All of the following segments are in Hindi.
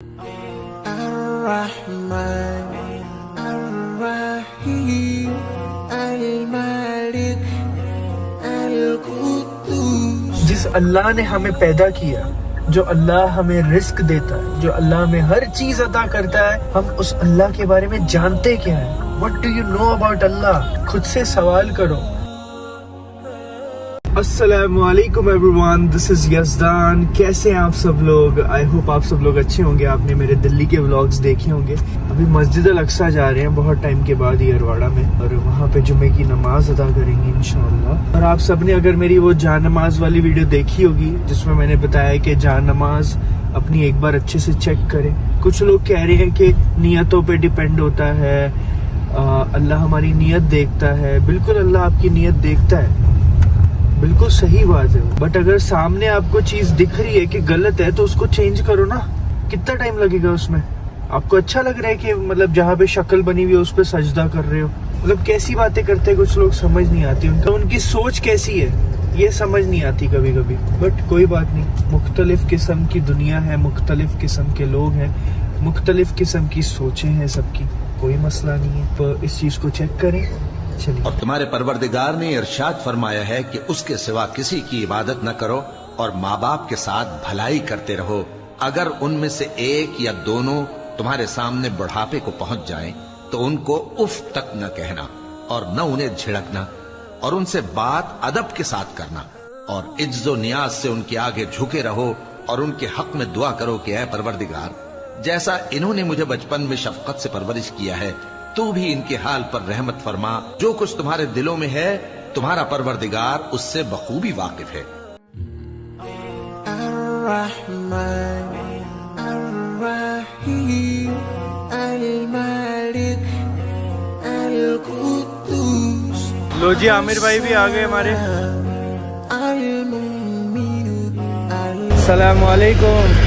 जिस अल्लाह ने हमें पैदा किया, जो अल्लाह हमें रिस्क देता है, जो अल्लाह हमें हर चीज अता करता है, हम उस अल्लाह के बारे में जानते क्या है? What do you know about अल्लाह? खुद से सवाल करो। अस्सलामुअलैकुम एवरीवन, दिस इज यज़दान। कैसे हैं आप सब लोग? आई होप आप सब लोग अच्छे होंगे। आपने मेरे दिल्ली के व्लॉग्स देखे होंगे। अभी मस्जिद अल अक्सा जा रहे हैं बहुत टाइम के बाद यरवाड़ा में, और वहाँ पे जुमे की नमाज अदा करेंगे इंशाल्लाह। और आप सबने अगर मेरी वो जान नमाज वाली वीडियो देखी होगी जिसमें मैंने बताया कि जान नमाज अपनी एक बार अच्छे से चेक करें। कुछ लोग कह रहे हैं कि नियतों पे डिपेंड होता है, अल्लाह हमारी नियत देखता है। बिल्कुल अल्लाह आपकी नियत देखता है, बिल्कुल सही बात है। बट अगर सामने आपको चीज दिख रही है कि गलत है तो उसको चेंज करो ना। कितना टाइम लगेगा उसमें? आपको अच्छा लग रहा है कि मतलब जहाँ पे शक्ल बनी हुई है उस पर सजदा कर रहे हो? मतलब कैसी बातें करते हैं कुछ लोग, समझ नहीं आती। उनकी सोच कैसी है ये समझ नहीं आती कभी कभी। बट कोई बात नहीं, मुख्तलिफ किस्म की दुनिया है, मुख्तलिफ किस्म के लोग हैं, मुख्तलिफ किस्म की सोचें हैं सबकी, कोई मसला नहीं है। तो इस चीज को चेक करें। और तुम्हारे परवरदिगार ने इरशाद फरमाया है कि उसके सिवा किसी की इबादत न करो और माँ बाप के साथ भलाई करते रहो। अगर उनमें से एक या दोनों तुम्हारे सामने बुढ़ापे को पहुंच जाएं, तो उनको उफ तक न कहना और न उन्हें झिड़कना, और उनसे बात अदब के साथ करना, और इज्जो नियाज से उनके आगे झुके रहो और उनके हक में दुआ करो कि ऐ परवरदिगार, जैसा इन्होंने मुझे बचपन में शफकत से परवरिश किया है, तू भी इनके हाल पर रहमत फरमा। जो कुछ तुम्हारे दिलों में है तुम्हारा परवरदिगार उससे बखूबी वाकिफ है। लो जी, आमिर भाई भी आ गए हमारे। अस्सलाम वालेकुम।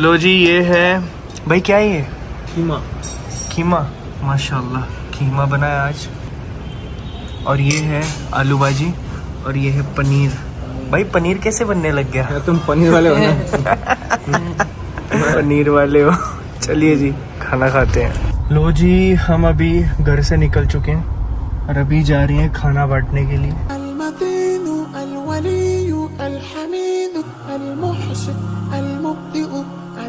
लो जी, ये है भाई, क्या है ये? कीमा। कीमा, माशाल्लाह कीमा बनाया आज। और ये है आलू भाजी, और ये है पनीर। भाई पनीर कैसे बनने लग गया? तुम पनीर वाले हो ना? पनीर वाले हो। चलिए जी, खाना खाते हैं। लो जी, हम अभी घर से निकल चुके हैं और अभी जा रही हैं खाना बांटने के लिए।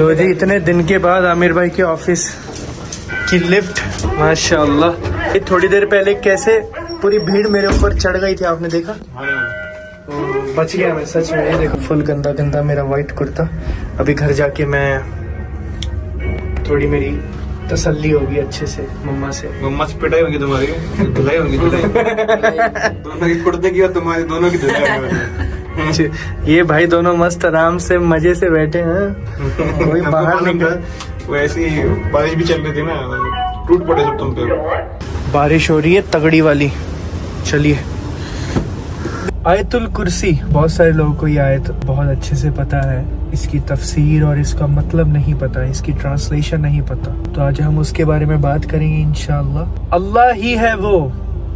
लो जी, इतने दिन के बाद आमिर भाई के ऑफिस की लिफ्ट माशाल्लाह। ये थोड़ी देर पहले कैसे पूरी भीड़ मेरे ऊपर चढ़ गई थी, आपने देखा? बच गया मैं सच में। ये देखो फुल गंदा गंदा मेरा वाइट कुर्ता। अभी घर जाके मैं थोड़ी मेरी तसल्ली होगी अच्छे से मम्मा से पिटाई होगी तुम्हारी, धुलाई होगी दोनों की कुर्ते की और तुम्हारी दोनों की धुलाई होगी। ये भाई दोनों मस्त आराम से मजे से बैठे हैं, कोई बाहर निकल। वैसी बारिश भी चल रही थी ना, टूट पड़े सब तुम पे। बारिश हो रही है तगड़ी वाली। चलिए, आयतुल कुर्सी, बहुत सारे लोगों को ये आयत बहुत अच्छे से पता है, इसकी तफसीर और इसका मतलब नहीं पता, इसकी ट्रांसलेशन नहीं पता। तो आज हम उसके बारे में बात करेंगे इंशाअल्लाह। अल्लाह ही है वो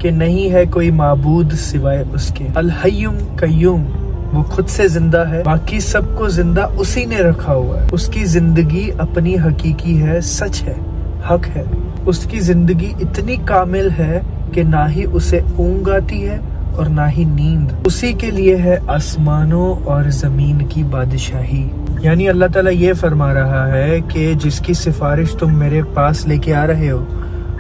कि नहीं है कोई माबूद सिवाय उसके। अल हय्युम कय्यूम, वो खुद से जिंदा है, बाकी सबको जिंदा उसी ने रखा हुआ है। उसकी जिंदगी अपनी हकीकी है, सच है, हक है। उसकी जिंदगी इतनी कामिल है कि ना ही उसे ऊँग आती है और ना ही नींद। उसी के लिए है आसमानों और जमीन की बादशाही। यानी अल्लाह ताला ये फरमा रहा है कि जिसकी सिफारिश तुम मेरे पास लेके आ रहे हो,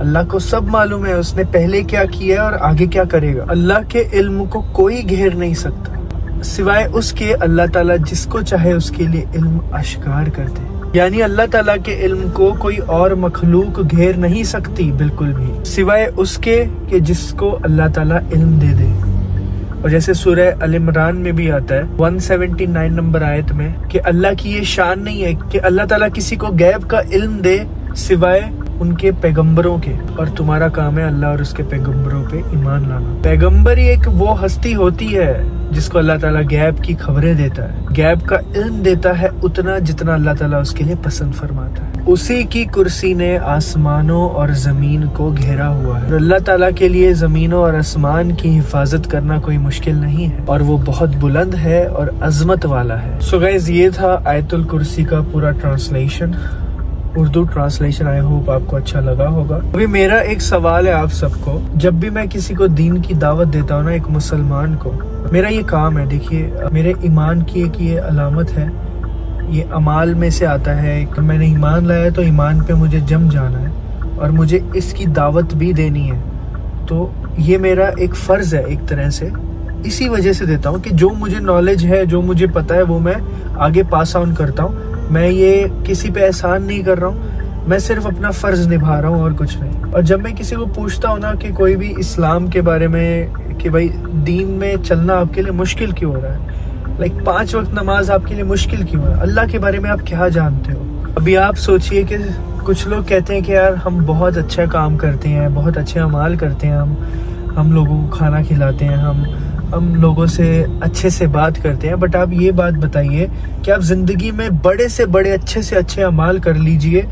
अल्लाह को सब मालूम है उसने पहले क्या किया और आगे क्या करेगा। अल्लाह के इल्म को कोई घेर नहीं सकता सिवाय उसके। अल्लाह ताला जिसको चाहे उसके लिए इल्म आश्कार करते हैं। यानी अल्लाह ताला के इल्म को कोई और मखलूक घेर नहीं सकती बिल्कुल भी, सिवाय उसके कि जिसको अल्लाह ताला इल्म दे दे। और जैसे सूरह अल इमरान में भी आता है 179 नंबर आयत में कि अल्लाह की ये शान नहीं है कि अल्लाह ताला किसी को गैब का इल्म दे सिवाय उनके पैगंबरों के, और तुम्हारा काम है अल्लाह और उसके पैगंबरों पे ईमान लाना। पैगंबर ही एक वो हस्ती होती है जिसको अल्लाह ताला गैब की खबरें देता है, गैब का इल्म देता है उतना जितना अल्लाह ताला उसके लिए पसंद फरमाता है। उसी की कुर्सी ने आसमानों और जमीन को घेरा हुआ है। अल्लाह ताला के लिए जमीनों और आसमान की हिफाजत करना कोई मुश्किल नहीं है, और वो बहुत बुलंद है और अजमत वाला है। सो गाइस, ये था आयतुल कुर्सी का पूरा translation, Urdu translation. I hope आपको अच्छा लगा होगा। अभी मेरा एक सवाल है आप सबको, जब भी मैं किसी को दीन की दावत देता हूँ ना, एक मुसलमान को, मेरा ये काम है, देखिए मेरे ईमान की एक ये अलामत है, ये अमाल में से आता है कि मैंने ईमान लाया तो ईमान पे मुझे जम जाना है और मुझे इसकी दावत भी देनी है। तो ये मेरा एक फर्ज है एक तरह से, इसी वजह से देता हूँ कि जो मुझे नॉलेज है, जो मुझे पता है, वो मैं आगे पास ऑन करता हूँ। मैं ये किसी पे एहसान नहीं कर रहा हूँ, मैं सिर्फ अपना फर्ज निभा रहा हूँ और कुछ नहीं। और जब मैं किसी को पूछता हूँ ना कि कोई भी इस्लाम के बारे में कि भाई दीन में चलना आपके लिए मुश्किल क्यों हो रहा है, लाइक 5 वक्त नमाज आपके लिए मुश्किल क्यों है, अल्लाह के बारे में आप क्या जानते हो। अभी आप सोचिए कि कुछ लोग कहते हैं कि यार हम बहुत अच्छा काम करते हैं, बहुत अच्छे अमाल करते हैं, हम लोगों को खाना खिलाते हैं, हम लोगों से अच्छे से बात करते हैं, बट आप ये बात बताइए कि आप जिंदगी में बड़े से बड़े अच्छे से अच्छे अमाल कर लीजिए,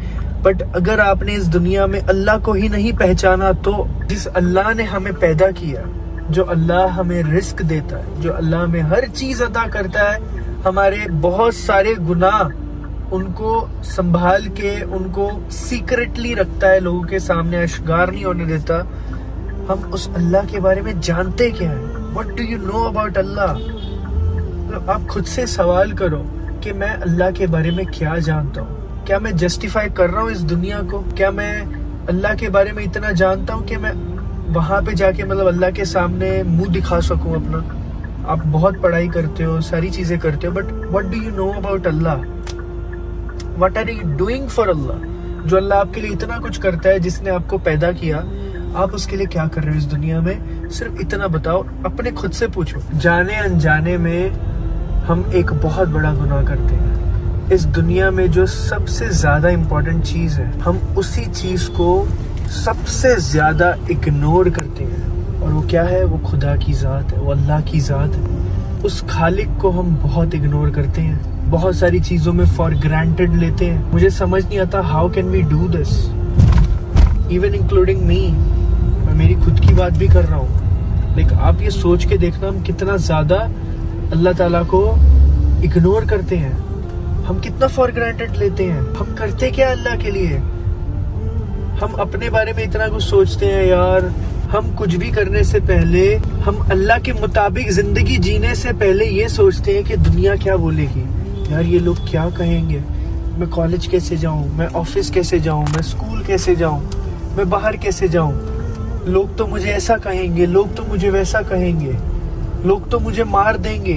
बट अगर आपने इस दुनिया में अल्लाह को ही नहीं पहचाना, तो जिस अल्लाह ने हमें पैदा किया, जो अल्लाह हमें रिस्क देता है, जो अल्लाह में हर चीज अदा करता है, हमारे बहुत सारे गुनाह उनको संभाल के उनको सीक्रेटली रखता है, लोगों के सामने अश्गार नहीं होने देता, हम उस अल्लाह के बारे में जानते क्या है? What do you know about Allah? तो आप खुद से सवाल करो कि मैं अल्लाह के बारे में क्या जानता हूँ। क्या मैं जस्टिफाई कर रहा हूँ इस दुनिया को? क्या मैं अल्लाह के बारे में इतना जानता हूँ कि मैं वहां पे जाके मतलब अल्लाह के सामने मुंह दिखा सकूं अपना? आप बहुत पढ़ाई करते हो, सारी चीजें करते हो, but what do you know about Allah? What are you doing for Allah? जो अल्लाह आपके लिए इतना कुछ करता है, जिसने आपको पैदा किया, आप उसके लिए क्या कर रहे हो इस दुनिया में? सिर्फ इतना बताओ, अपने खुद से पूछो। जाने अनजाने में हम एक बहुत बड़ा गुनाह करते हैं। इस दुनिया में जो सबसे ज्यादा इम्पोर्टेंट चीज है, हम उसी चीज को सबसे ज्यादा इग्नोर करते हैं, और वो क्या है? वो खुदा की जात है, वो अल्लाह की जात है। उस खालिक को हम बहुत इग्नोर करते हैं, बहुत सारी चीजों में फॉर ग्रांटेड लेते हैं। मुझे समझ नहीं आता how can we do this, even including me. मैं मेरी खुद की बात भी कर रहा हूँ, लेकिन आप ये सोच के देखना हम कितना ज्यादा अल्लाह ताला को इग्नोर करते हैं, हम कितना फॉर ग्रांटेड लेते हैं। हम करते क्या अल्लाह के लिए? हम अपने बारे में इतना कुछ सोचते हैं यार। हम कुछ भी करने से पहले, हम अल्लाह के मुताबिक जिंदगी जीने से पहले ये सोचते हैं कि दुनिया क्या बोलेगी, यार ये लोग क्या कहेंगे, मैं कॉलेज कैसे जाऊं, मैं ऑफिस कैसे जाऊं, मैं स्कूल कैसे जाऊं, मैं बाहर कैसे जाऊं, लोग तो मुझे ऐसा कहेंगे, लोग तो मुझे वैसा कहेंगे, लोग तो मुझे मार देंगे,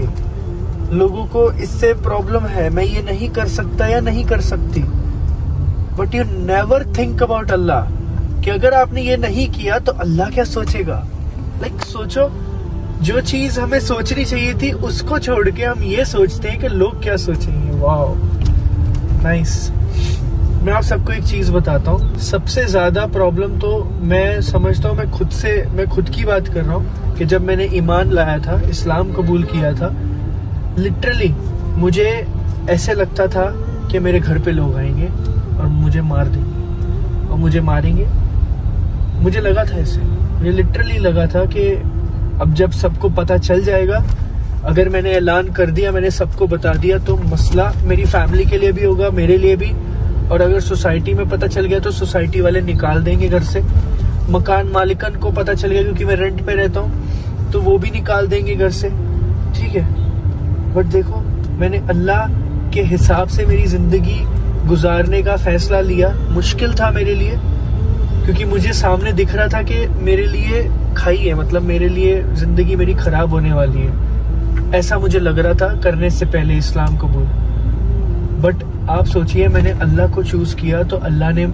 लोगों को इससे प्रॉब्लम है, मैं ये नहीं कर सकता या नहीं कर सकती। But you never think about Allah, कि अगर आपने ये नहीं किया तो अल्लाह क्या सोचेगा। लाइक सोचो, जो चीज हमें सोचनी चाहिए थी उसको छोड़ के हम ये सोचते हैं कि लोग क्या सोचेंगे। Wow, nice. मैं आप सबको एक चीज बताता हूँ, सबसे ज्यादा प्रॉब्लम तो मैं समझता हूँ, मैं खुद की बात कर रहा हूँ कि जब मैंने ईमान लाया था, इस्लाम कबूल किया था, लिटरली मुझे ऐसे लगता था कि मेरे घर पे लोग आएंगे और मुझे मार देंगे और मुझे मारेंगे। मुझे लगा था ऐसे, मुझे लिटरली लगा था कि अब जब सबको पता चल जाएगा, अगर मैंने ऐलान कर दिया, मैंने सबको बता दिया, तो मसला मेरी फैमिली के लिए भी होगा, मेरे लिए भी, और अगर सोसाइटी में पता चल गया तो सोसाइटी वाले निकाल देंगे घर से। मकान मालिकन को पता चल गया, क्योंकि मैं रेंट पे रहता हूँ, तो वो भी निकाल देंगे घर से। ठीक है, बट देखो, मैंने अल्लाह के हिसाब से मेरी जिंदगी गुजारने का फैसला लिया। मुश्किल था मेरे लिए, क्योंकि मुझे सामने दिख रहा था कि मेरे लिए खाई है, मतलब मेरे लिए जिंदगी मेरी खराब होने वाली है, ऐसा मुझे लग रहा था करने से पहले इस्लाम कबूल। बट आप सोचिए, मैंने अल्लाह को चूज किया तो अल्लाह ने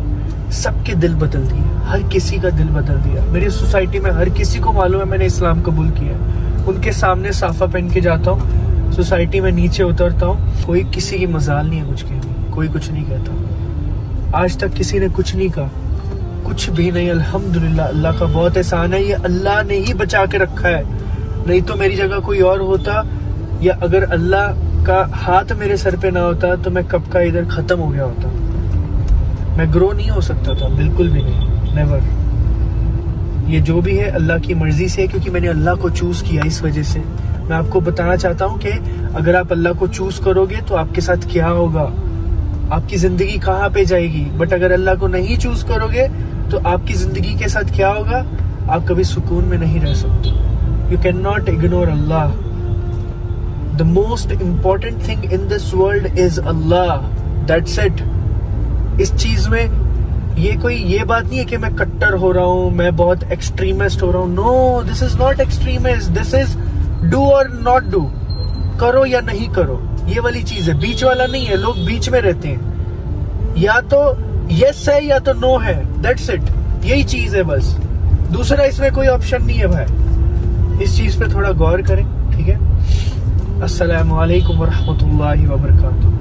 सबके दिल बदल दिए, हर किसी का दिल बदल दिया। मेरी सोसाइटी में हर किसी को मालूम है मैंने इस्लाम कबूल किया। उनके सामने साफा पहन के जाता हूँ, सोसाइटी में नीचे उतरता हूँ, कोई किसी की मजाल नहीं है कुछ कहने, कोई कुछ नहीं कहता। आज तक किसी ने कुछ नहीं कहा, कुछ भी नहीं। अल्हम्दुलिल्लाह, अल्लाह का बहुत एहसान है, ये अल्लाह ने ही बचा के रखा है। नहीं तो मेरी जगह कोई और होता, या अगर अल्लाह का हाथ मेरे सर पे ना होता तो मैं कब का इधर खत्म हो गया होता। मैं ग्रो नहीं हो सकता था, बिल्कुल भी नहीं, नेवर। ये जो भी है अल्लाह की मर्जी से, क्योंकि मैंने अल्लाह को चूज किया। इस वजह से मैं आपको बताना चाहता हूँ कि अगर आप अल्लाह को चूज करोगे तो आपके साथ क्या होगा, आपकी जिंदगी कहाँ पे जाएगी। बट अगर अल्लाह को नहीं चूज करोगे तो आपकी जिंदगी के साथ क्या होगा, आप कभी सुकून में नहीं रह सकते। You can not ignore Allah. The most important thing in this world is Allah, that's it. इस चीज में ये बात नहीं है कि मैं कट्टर हो रहा हूँ, मैं बहुत एक्सट्रीमिस्ट हो रहा हूँ। No, this is not extremist, this is do और नॉट डू, करो या नहीं करो, ये वाली चीज है। बीच वाला नहीं है, लोग बीच में रहते हैं, या तो यस है या तो नो है, दैट्स इट। यही चीज है बस, दूसरा इसमें कोई ऑप्शन नहीं है भाई। इस चीज पे थोड़ा गौर करें, ठीक है। अस्सलामु अलैकुम वरहमतुल्लाहि वबरकातुहू।